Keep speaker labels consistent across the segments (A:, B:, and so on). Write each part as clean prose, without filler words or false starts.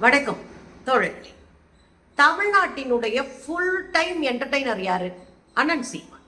A: வணக்கம் தோழர்களே. தமிழ்நாட்டினுடைய ஃபுல் டைம் என்டர்டைனர் யாரு? அண்ணன் சீமான்.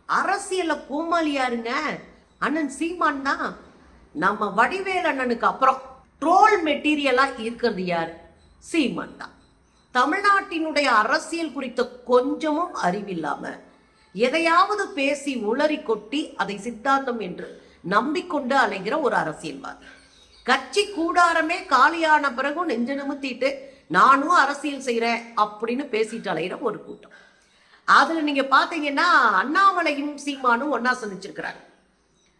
A: அரசியல்ல கோமாளி யாருங்க? அண்ணன் சீமான் தான். நம்ம வடிவேல் அண்ணனுக்கு அப்புறம் ட்ரோல் மெட்டீரியலா இருக்கிறது யார்? சீமான் தான். தமிழ்நாட்டினுடைய அரசியல் குறித்த கொஞ்சமும் அறிவில்லாம எதையாவது பேசி உளறி கொட்டி அதை சித்தாந்தம் என்று நம்பிக்கொண்டு அலைகிற ஒரு அரசியல்வாதி. கட்சி கூடாரமே காலியான பிறகு நெஞ்ச நிமித்திட்டு நானும் அரசியல் செய்யறேன் அப்படின்னு பேசிட்டு அலைகிற ஒரு கூட்டம். அதுல நீங்க பாத்தீங்கன்னா அண்ணாமலையும் சீமானும் ஒன்னா சந்திச்சிருக்கிறாங்க.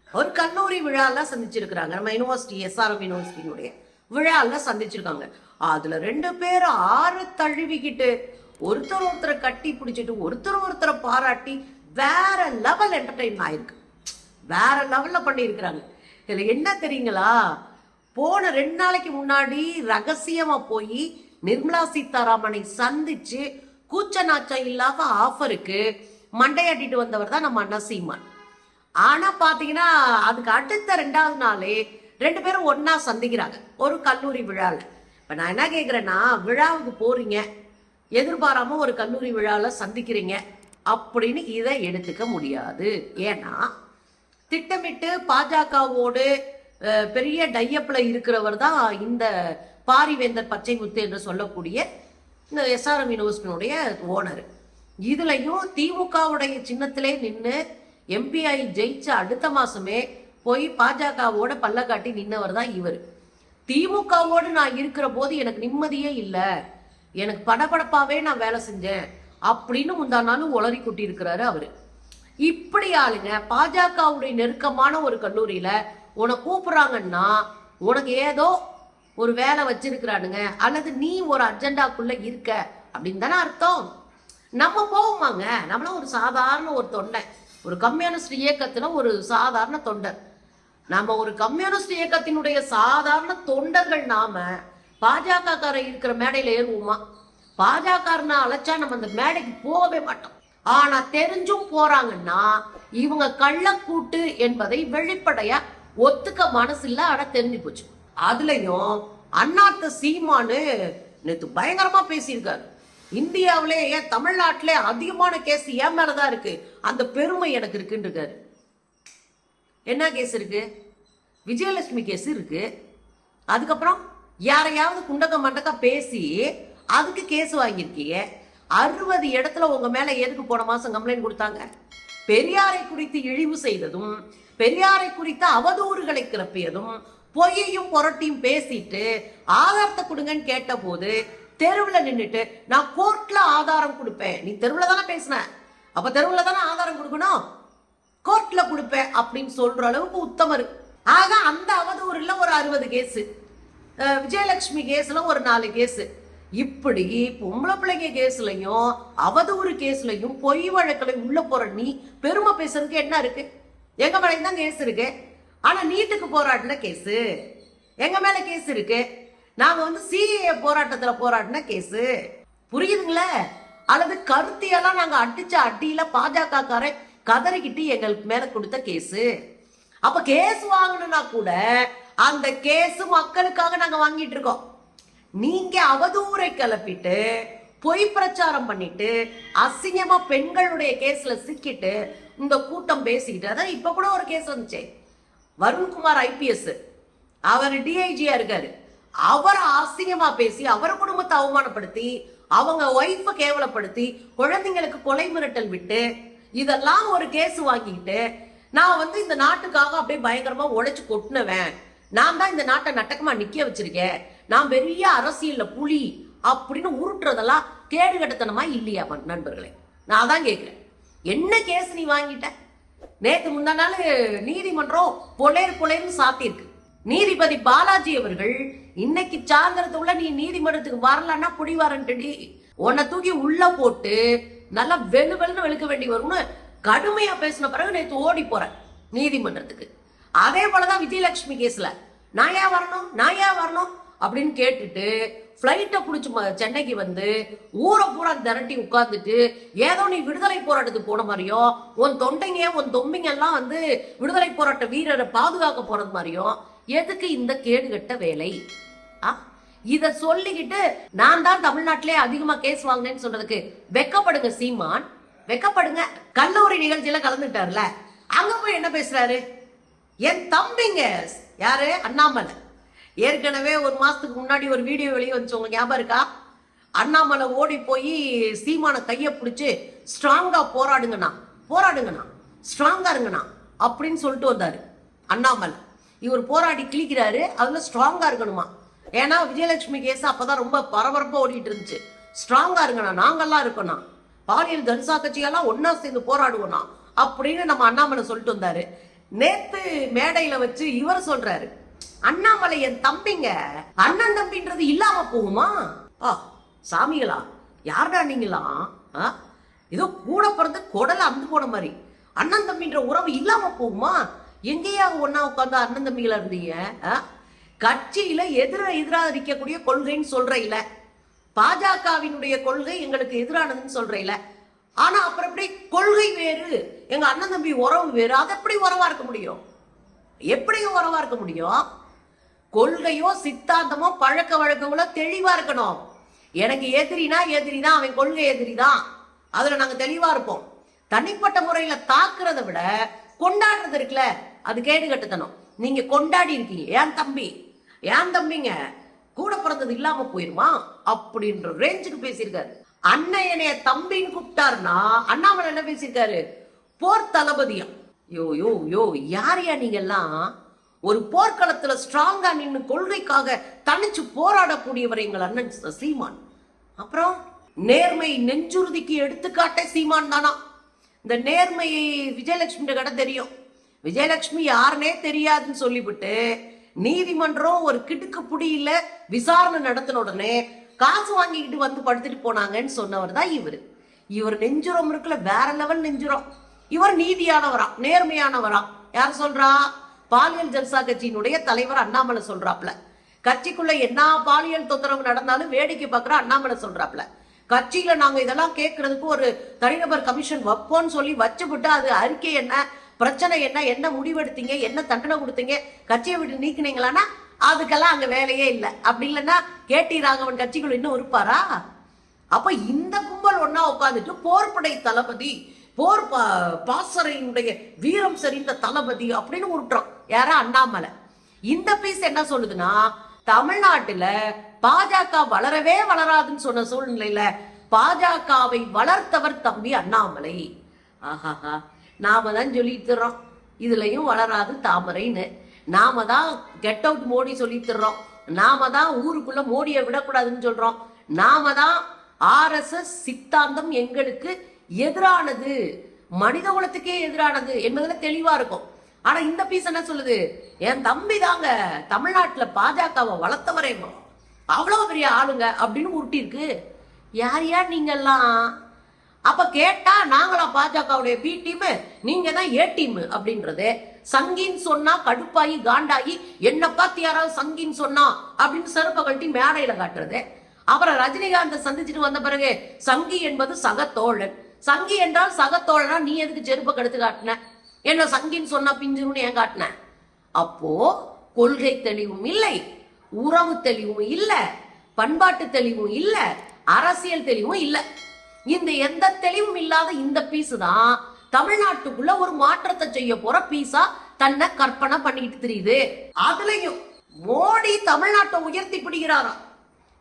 A: ஒரு கல்லூரி விழால சந்திச்சிருக்கிறாங்க. நம்ம யூனிவர்சிட்டி SRM யூனிவர்சிட்டியினுடைய விழால சந்திச்சிருக்காங்க. அதுல 2 பேரும் ஆறு தழுவிக்கிட்டு ஒருத்தரை கட்டி பிடிச்சிட்டு ஒருத்தரை பாராட்டி வேற லெவல் என்டர்டைன் ஆயிருக்கு. வேற லெவல்ல பண்ணி இருக்கிறாங்க. இதுல என்ன தெரியுங்களா? போன 2 நாளைக்கு முன்னாடி ரகசியமா போய் நிர்மலா சீதாராமனை சந்திச்சு கூச்ச நாச்சம் இல்லாத ஆஃபருக்கு மண்டையாட்டிட்டு வந்தவர் தான் நம்ம அண்ணா சீமான். ஆனா பாத்தீங்கன்னா அதுக்கு அடுத்த 2வது நாளே 2 பேரும் ஒன்னா சந்திக்கிறாங்க ஒரு கல்லூரி விழால. இப்ப நான் என்ன கேக்குறேன்னா, விழாவுக்கு போறீங்க, எதிர்பாராம ஒரு கல்லூரி விழால சந்திக்கிறீங்க அப்படின்னு இதை எடுத்துக்க முடியாது. ஏன்னா திட்டமிட்டு பாஜகவோடு பெரிய டையப்ல இருக்கிறவர் தான் இந்த பாரிவேந்தர் பச்சை முத்து என்று சொல்லக்கூடிய இந்த SRM யூனிவர்சிட்டியினுடைய ஓனர். இதுலயும் திமுகவுடைய சின்னத்திலே நின்று MP ஜெயிச்ச அடுத்த மாசமே போய் பாஜகவோட பல்ல காட்டி நின்னவர் தான் இவர். திமுகவோடு நான் இருக்கிற போது எனக்கு நிம்மதியே இல்லை, எனக்கு படபடப்பாவே நான் வேலை செஞ்சேன் அப்படின்னு முந்தானாலும் உளறி கொட்டி இருக்கிறாரு அவரு. இப்படி ஆளுங்க பாஜகவுடைய நெருக்கமான ஒரு கல்லூரியில உன்னை கூப்பிடுறாங்கன்னா உனக்கு ஏதோ ஒரு வேலை வச்சிருக்கிறானுங்க, அல்லது நீ ஒரு அஜெண்டாக்குள்ள இருக்க அப்படின்னு தானே அர்த்தம். நம்ம போவோமாங்க? நம்மள ஒரு சாதாரண ஒரு தொண்டை, ஒரு கம்யூனிஸ்ட் இயக்கத்துல ஒரு சாதாரண தொண்டர். நம்ம ஒரு கம்யூனிஸ்ட் இயக்கத்தினுடைய சாதாரண தொண்டர்கள் நாம பாஜக கார இருக்கிற மேடையில ஏறுவோமா? பாஜகன்னா அழைச்சா நம்ம அந்த மேடைக்கு போகவே மாட்டோம். ஆனா தெரிஞ்சும் போறாங்கன்னா இவங்க கள்ளக்கூட்டு என்பதை வெளிப்படையா ஒத்துக்க மனசு இல்ல. ஆனா தெரிஞ்சு போச்சு. அதுலயும் அண்ணாத்த சீமானு நேத்து பயங்கரமா பேசியிருக்காரு. இந்தியாவிலே ஏன் தமிழ்நாட்டிலே அதிகமான கேஸ் ஏன் மேலதான் இருக்கு, அந்த பெருமை எனக்கு இருக்குன்னு இருக்காரு. என்ன கேஸ் இருக்கு? விஜயலட்சுமி கேஸ் இருக்கு. அதுக்கப்புறம் யாரையாவது குண்டக்க மண்டக்கா பேசி அதுக்கு கேஸ் வாங்கியிருக்கீங்க. 60 இடத்துல உங்க மேல எதுக்கு போன மாசம் கம்ப்ளைண்ட் கொடுத்தாங்க? பெரியாரை குறித்து இழிவு செய்ததும், பெரியாரை குறித்த அவதூறுகளை கிளப்பியதும், பொய்யையும் புரட்டியும் பேசிட்டு ஆதாரத்தை கொடுங்கன்னு கேட்ட போது தெருவில் நின்றுட்டு நான் கோர்ட்ல ஆதாரம் கொடுப்பேன், நீ தெருவில் தானே பேசின, அப்ப தெருவில் தானே ஆதாரம் கொடுக்கணும், கோர்ட்ல கொடுப்பேன் அப்படின்னு சொல்ற அளவுக்கு உத்தமர். ஆக அந்த அவதூறுல ஒரு 60 கேஸ், விஜயலட்சுமி கேஸ்ல ஒரு 4 கேஸ், இப்படி பொம்பளை பிள்ளைங்க கேஸ்லயும் அவதூறு கேஸ்லயும் பொய் வழக்கலை உள்ள போற நீ பெருமை பேசுறதுக்கு என்ன இருக்கு? எங்க மேல தான் கேஸ் இருக்கு. ஆனா நீட்டுக்கு போராடின கேஸ் எங்க மேல கேஸ் இருக்கு. நாங்க CAA போராட்டத்துல போராடின கேஸ், புரியுதுங்களா? அல்லது கருத்தியெல்லாம் நாங்க அடிச்ச அடியில பாஜக காரை கதறிக்கிட்டு எங்களுக்கு மேல கொடுத்த கேஸ். அப்ப கேஸ் வாங்கணும்னா கூட அந்த கேஸ் மக்களுக்காக நாங்க வாங்கிட்டு இருக்கோம். நீங்க அவதூறை கிளப்பிட்டு பொய் பிரச்சாரம் பண்ணிட்டு அசிங்கமா பெண்களுடைய கேஸ்ல சிக்கிட்டு இந்த கூட்டம் பேசிக்கிட்டு, அதான் இப்ப கூட ஒரு கேஸ் வந்துச்சு. வருண்குமார் IPS அவர் DIG-யா இருக்காரு. அவரை அசிங்கமா பேசி அவர் குடும்பத்தை அவமானப்படுத்தி அவங்க ஒய்ஃப கேவலப்படுத்தி குழந்தைங்களுக்கு கொலை மிரட்டல் விட்டு இதெல்லாம் ஒரு கேஸ் வாங்கிட்டு நான் இந்த நாட்டுக்காக அப்படியே பயங்கரமா உழைச்சு கொட்டினவன், நான் தான் இந்த நாட்டை நட்டக்கமா நிக்க வச்சிருக்கேன், நான் பெரிய அரசியல்ல புலி அப்படின்னு உருட்டுறதெல்லாம் கேடு கட்டத்தனமா இல்லையா நண்பர்களே? நான் தான் கேட்கிறேன், என்ன கேஸ் நீ வாங்கிட்ட? நேற்று முந்தா நாள் நீதிமன்றம் பொலேர்னு சாத்தியிருக்கு. நீதிபதி பாலாஜி அவர்கள் இன்னைக்கு சாயந்தரத்துக்குள்ள நீ நீதிமன்றத்துக்கு வரலன்னா புடிவாரன்ட்டு உன்னை தூக்கி உள்ள போட்டு நல்லா வெளுன்னு வெளுக்க வேண்டி வரும்னு கடுமையா பேசின பிறகு நேற்று ஓடி போறேன் நீதிமன்றத்துக்கு. அதே போலதான் விஜயலட்சுமி கேஸ்ல நான் ஏன் வரணும் அப்படின்னு கேட்டுட்டு ஃப்ளைட்டை பிடிச்சி சென்னைக்கு ஊரை பூரா திரட்டி உட்கார்ந்துட்டு ஏதோ நீ விடுதலை போராட்டத்துக்கு போன மாதிரியும் உன் தொண்டைங்க உன் தொம்பிங்க எல்லாம் விடுதலை போராட்ட வீரரை பாதுகாக்க போறது மாதிரியும் எதுக்கு இந்த கேடுகட்ட வேலை? இத சொல்லிக்கிட்டு நான் தான் தமிழ்நாட்டிலே அதிகமா கேஸ் வாங்கினேன்னு சொல்றதுக்கு வெக்கப்படுங்க சீமான், வெக்கப்படுங்க. கல்லூரி நிகழ்ச்சியில கலந்துட்டார்ல, அங்க போய் என்ன பேசுறாரு? என் தம்பிங்க யாரு? அண்ணாமலை. ஏற்கனவே ஒரு மாசத்துக்கு முன்னாடி ஒரு வீடியோ வெளியே வந்துச்சு, உங்களுக்கு ஞாபகம் இருக்கா? அண்ணாமலை ஓடி போய் சீமான கையை பிடிச்சு ஸ்ட்ராங்கா போராடுங்கண்ணா, போராடுங்கண்ணா, ஸ்ட்ராங்கா இருங்கண்ணா அப்படின்னு சொல்லிட்டு வந்தாரு அண்ணாமலை. இவர் போராடி கிழிக்கிறாரு, அதுல ஸ்ட்ராங்கா இருக்கணுமா. ஏன்னா விஜயலட்சுமி கேஸ் அப்பதான் ரொம்ப பரபரப்பா ஓடிட்டு இருந்துச்சு. ஸ்ட்ராங்கா இருங்கண்ணா, நாங்கெல்லாம் இருக்கணும், பாலியல் ஜனசா கட்சியெல்லாம் ஒன்னா சேர்ந்து போராடுவோம்னா அப்படின்னு நம்ம அண்ணாமலை சொல்லிட்டு வந்தாரு. நேத்து மேடையில வச்சு இவர் சொல்றாரு, அண்ணாமலை என் தம்பிங்க, அண்ணன் தம்பின்றது இல்லாம போகுமா? சாமிகளா, யாருடா நீங்களாம்? ஏதோ கூட பிறந்து கொடல அந்து போன மாதிரி அண்ணன் தம்பின்ற உறவு இல்லாம போகுமா? எங்கேயா ஒன்னா உட்காந்து அண்ணன் தம்பிகளா இருந்தீங்க? கட்சியில எதிரா இருக்கக்கூடிய கொள்கைன்னு சொல்ற இல்ல, பாஜகவினுடைய கொள்கை எங்களுக்கு எதிரானதுன்னு சொல்ற இல்ல, ஆனா அப்புறம் எப்படி கொள்கை வேறு, எங்க அண்ணன் தம்பி உறவு வேறு, அது எப்படி உறவா இருக்க முடியும்? எப்படி உறவா இருக்க முடியும்? கொள்கையோ சித்தாந்தமோ பழக்க வழக்கங்களோ தெளிவா இருக்கணும். எனக்கு எதிரினா எதிரிதான், அவன் கொள்கை எதிரிதான், அதுல நாங்க தெளிவா இருப்போம். தனிப்பட்ட முறையில தாக்குறத விட கொண்டாடுறது இருக்குல்ல, அது கேடு கட்டுத்தனம். நீங்க கொண்டாடி இருக்கீங்க, ஏன் தம்பி, ஏன் தம்பிங்க, கூட பிறந்தது இல்லாம போயிருமா அப்படின்ற ரேஞ்சுக்கு பேசியிருக்காரு. அண்ணனைய தம்பின்னு கூப்பிட்டாருன்னா அண்ணாமலை என்ன பேசியிருக்காரு? போர் தளபதியா. யோ யோ யோ, யாரையா நீங்க எல்லாம்? ஒரு போர்க்களத்துல ஸ்ட்ராங்கா நின்று கொள்கைக்காக தனிச்சு போராடக்கூடியவர் எங்கள் அண்ணன் சீமான். அப்புறம் நேர்மை நெஞ்சுறுதிக்கு எடுத்துக்காட்டே சீமான் தானா? இந்த நேர்மையை விஜயலட்சுமி கடை தெரியும், விஜயலட்சுமி யாருன்னே தெரியாதுன்னு சொல்லிவிட்டு நீதிமன்றம் ஒரு கிடுக்கு புடியில விசாரணை நடத்தின உடனே காசு வாங்கிக்கிட்டு வந்து படுத்துட்டு போனாங்கன்னு சொன்னவர் தான் இவர். இவர் நெஞ்சுரம் இருக்குல்ல, வேற லெவல் நெஞ்சுரம். இவர் நீதியானவரா, நேர்மையானவரா. யார் சொல்றா? பாலியல் ஜல்சா கட்சியினுடைய தலைவர் அண்ணாமலை சொல்றாப்ல. கட்சிக்குள்ள என்ன பாலியல் தொந்தரவு நடந்தாலும் வேடிக்கை பார்க்குற அண்ணாமலை சொல்றாப்ல. கட்சியில நாங்க இதெல்லாம் கேட்கறதுக்கு ஒரு தனிநபர் கமிஷன் வைப்போம்னு சொல்லி வச்சுவிட்டு அது அறிக்கை என்ன, பிரச்சனை என்ன, என்ன முடிவெடுத்தீங்க, என்ன தண்டனை கொடுத்தீங்க, கட்சியை விட்டு நீக்கினீங்களான்னா அதுக்கெல்லாம் அங்க வேலையே இல்லை. அப்படி இல்லைன்னா கேடி ராகவன் கட்சிக்குள்ள இன்னும் இருப்பாரா? அப்ப இந்த கும்பல் ஒன்னா உட்காந்துட்டு போர்படை தளபதி, போர் பாசறையினுடைய வீரம் சரிந்த தளபதி அப்படின்னு உருட்டுறோம். யாரா? அண்ணாமலை. இந்த பீஸ் என்ன சொல்லுதுன்னா, தமிழ்நாட்டுல பாஜக வளரவே வளராதுன்னு சொன்ன சூழ்நிலையில பாஜகவை வளர்த்தவர் தம்பி அண்ணாமலை. ஆஹாஹா, நாம தான் சொல்லிட்டுறோம் இதுலயும் வளராது தாமரைன்னு, நாம தான் கெட் அவுட் மோடி சொல்லிட்டுறோம், நாம தான் ஊருக்குள்ள மோடியை விடக்கூடாதுன்னு சொல்றோம், நாம தான் RSS சித்தாந்தம் எங்களுக்கு எதிரானது, மனித குலத்துக்கே எதிரானது என்பதுல தெளிவா இருக்கும். ஆனா இந்த பீஸ் என்ன சொல்லுது? என் தம்பி தாங்க தமிழ்நாட்டுல பாஜகவை வளர்த்தவரேங்க, அவ்வளவு பெரிய ஆளுங்க அப்படின்னு உருட்டி இருக்கு. யார் யார் நீங்கெல்லாம்? அப்ப கேட்டா நாங்களா பாஜகவுடைய பி டீம், நீங்க தான் ஏ டீம் அப்படின்றது. சங்கின்னு சொன்னா கடுப்பாயி காண்டாயி என்ன பார்த்து யாராவது சங்கின்னு சொன்னா அப்படின்னு செருப்ப கழட்டி மேடையில காட்டுறது. அப்புறம் ரஜினிகாந்த் சந்திச்சுட்டு வந்த பிறகு சங்கி என்பது சகத்தோழன், சங்கி என்றால் சகத்தோழனா நீ எதுக்கு செருப்ப கடுத்து காட்டின, என்ன சங்கின்னு சொன்னா பிஞ்சுன்னு ஏன் காட்டின? அப்போ கொள்கை தெளிவும் இல்லை, உறவு தெளிவும் இல்ல, பண்பாட்டு தெளிவும் இல்ல, அரசியல் தெளிவும் இல்ல. இந்த எந்த தெளிவும் இல்லாத இந்த பீஸ் தான் தமிழ்நாட்டுக்குள்ள ஒரு மாற்றத்தை செய்ய போற பீஸா தன்னை கற்பனை பண்ணிட்டு தெரியுது. அதுலயும் மோடி தமிழ்நாட்டை உயர்த்தி பிடிக்கிறாராம்.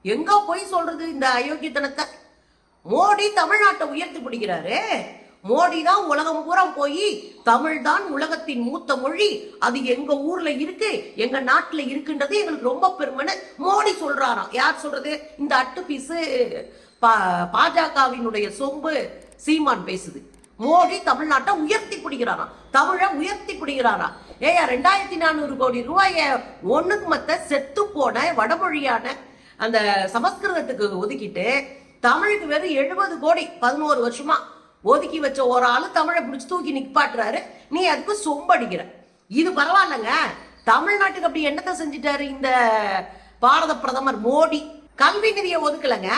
A: எங்க போய் சொல்றது இந்த அயோக்கியத்தனத்தை? மோடி தமிழ்நாட்டை உயர்த்தி பிடிக்கிறாரு. மோடி தான் உலகம் பூரா போய் தமிழ் தான் உலகத்தின் மூத்த மொழி, அது எங்க ஊர்ல இருக்கு, எங்க நாட்டுல இருக்குன்றது எங்களுக்கு ரொம்ப பெருமைன்னு மோடி சொல்றாராம். யார் சொல்றது? இந்த அட்டு பீஸு பாஜகவினுடைய சொம்பு சீமான் பேசுது. மோடி தமிழ்நாட்டை உயர்த்தி பிடிக்கிறாராம், தமிழை உயர்த்தி பிடிக்கிறாராம். 2400 கோடி ரூபாய ஒண்ணுக்கு மத்த செத்து போன வடமொழியான அந்த சமஸ்கிருதத்துக்கு ஒதுக்கிட்டு தமிழுக்கு வெறும் 70 கோடி 11 வருஷமா ஒதுக்கி வச்ச ஒரு ஆளு தமிழை பிடிச்சி தூக்கி நிப்பாட்டுறாரு. நீ அதுக்கு சொம்படிக்கிற. இது பரவாயில்லங்க. தமிழ்நாட்டுக்கு அப்படி என்னத்தை செஞ்சிட்டாரு இந்த பாரத பிரதமர் மோடி? கல்வி நிதியை ஒதுக்கலங்க,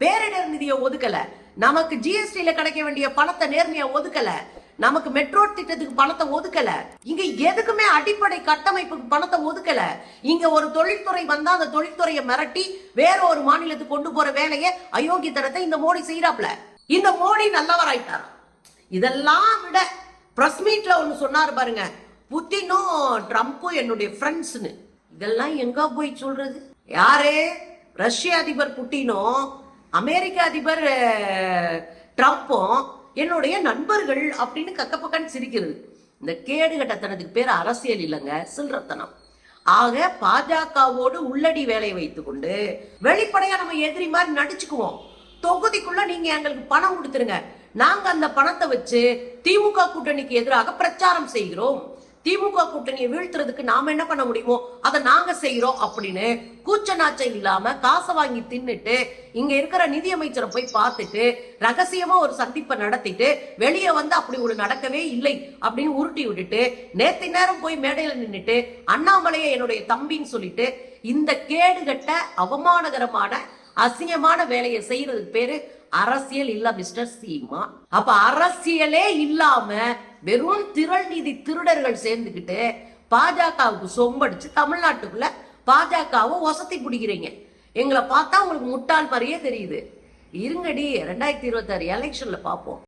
A: பேரிடர் நிதியை ஒதுக்கல, நமக்கு ஜிஎஸ்டியில கிடைக்க வேண்டிய பணத்தை நேர்மையா ஒதுக்கல, நமக்கு மெட்ரோ திட்டத்துக்கு பணத்தை ஒதுக்கல. இங்க எதுக்குமே அடிப்படை கட்டமைப்புக்கு பணத்தை ஒதுக்கல. இங்க ஒரு தொழில்துறை வந்தா அந்த தொழில்துறையை மிரட்டி வேற ஒரு மாநிலத்துக்கு கொண்டு போற வேலையை அயோக்கியத்தனத்தை இந்த மோடி செய்யறாப்ல. இந்த மோடி நல்லவராயிட்டார். இதெல்லாம் விட பிரஸ் மீட்ல ஒண்ணு சொன்னாரு பாருங்க, புத்தினும் ட்ரம்ப்பும் என்னுடைய ஃப்ரெண்ட்ஸ்னு. இதெல்லாம் எங்க போய் சொல்றது? யாரு? ரஷ்ய அதிபர் புட்டினும் அமெரிக்க அதிபர் ட்ரம்ப்பும் என்னுடைய நண்பர்கள் அப்படின்னு கக்கப்பக்கன்னு சிரிக்கிறது. இந்த கேடு கட்டத்தனத்துக்கு பேர் அரசியல் இல்லைங்க, சில்லறத்தனம். ஆக பாஜகவோடு உள்ளடி வேலையை வைத்துக் கொண்டு வெளிப்படையா நம்ம எதிரி மாதிரி நடிச்சுக்குவோம். தொகுதிக்குள்ள நீங்க எங்களுக்கு பணம் கொடுத்துருங்க, நாங்க அந்த பணத்தை வச்சு திமுக கூட்டணிக்கு எதிராக பிரச்சாரம் செய்கிறோம், திமுக கூட்டணியை வீழ்த்துறதுக்கு நாம என்ன பண்ண முடியுமோ அதை நாங்க செய்யறோம் அப்படின்னு கூச்ச நாச்சம் இல்லாம காசை வாங்கி தின்னுட்டு இங்க இருக்கிற நிதியமைச்சரை போய் பார்த்துட்டு ரகசியமா ஒரு சந்திப்பை நடத்திட்டு வெளியே வந்து அப்படி ஒரு நடக்கவே இல்லை அப்படின்னு உருட்டி விட்டுட்டு நேத்து நேரம் போய் மேடையில நின்றுட்டு அண்ணாமலையை என்னுடைய தம்பின்னு சொல்லிட்டு இந்த கேடுகட்ட அவமானகரமான அசிங்கமான வேலையை செய்யறதுக்கு பேரு அரசியல் இல்ல மிஸ்டர் சீமா. அப்ப அரசியலே இல்லாம வெறும் திரள் நிதி திருடர்கள் சேர்ந்துக்கிட்டு பாஜகவுக்கு சொம்படிச்சு தமிழ்நாட்டுக்குள்ள பாஜகவை ஒசத்தி பிடிக்கிறீங்க. எங்களை பார்த்தா உங்களுக்கு முட்டாள் மாதிரியே தெரியுது. இருங்கடி 2026 எலெக்ஷன்ல பார்ப்போம்.